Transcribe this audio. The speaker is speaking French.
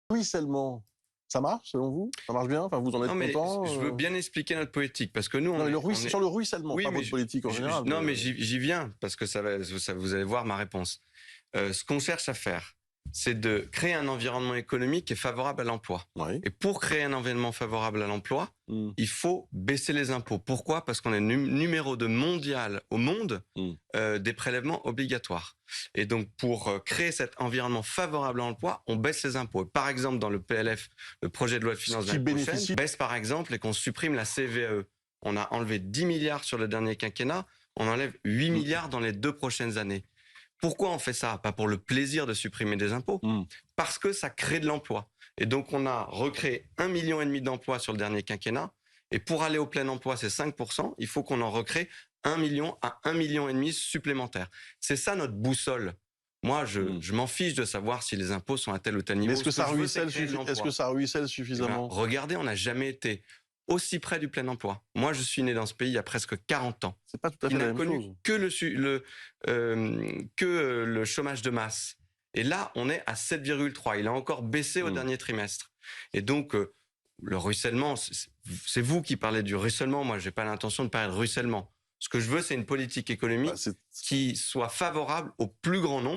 Ruissellement, ça marche selon vous? Ça marche bien? Enfin, vous en êtes Non, mais content, je veux bien expliquer notre politique, parce que nous, Non, mais on est... sur le ruissellement, Oui, pas mais votre politique en général, non, mais mais j'y viens, parce que vous allez voir ma réponse. Ce qu'on cherche à faire, c'est de créer un environnement économique qui est favorable à l'emploi. oui. Et pour créer un environnement favorable à l'emploi, Mmh, il faut baisser les impôts. Pourquoi? Parce qu'on est numéro 2 mondial au monde mmh. des prélèvements obligatoires. Et donc, pour créer cet environnement favorable à l'emploi, on baisse les impôts. Et par exemple, dans le PLF, le projet de loi de Ce finances de qui l'année prochaine, bénéficie baisse par exemple et qu'on supprime la CVAE. On a enlevé 10 milliards sur le dernier quinquennat, on enlève 8 mmh, milliards dans les 2 prochaines années. Pourquoi on fait ça? Pas pour le plaisir de supprimer des impôts, mmh. parce que ça crée de l'emploi. Et donc, on a recréé 1,5 million d'emplois sur le dernier quinquennat. Et pour aller au plein emploi, c'est 5%. Il faut qu'on en recrée 1 million à 1,5 million supplémentaires. C'est ça notre boussole. Moi, Mmh. je m'en fiche de savoir si les impôts sont à tel ou tel Mais niveau. Ce que je veux, c'est créer de est-ce que l'emploi. ça ruisselle Eh ben, suffisamment? regardez, on n'a jamais été aussi près du plein emploi. Moi, je suis né dans ce pays il y a presque 40 ans, C'est pas tout à qui fait la n'a même connu chose. que le chômage de masse. Et là, on est à 7,3. Il a encore baissé au Mmh. dernier trimestre. Et donc, le ruissellement, c'est vous qui parlez du ruissellement. Moi, j'ai pas l'intention de parler de ruissellement. Ce que je veux, c'est une politique Bah, économique c'est qui soit favorable au plus grand nombre.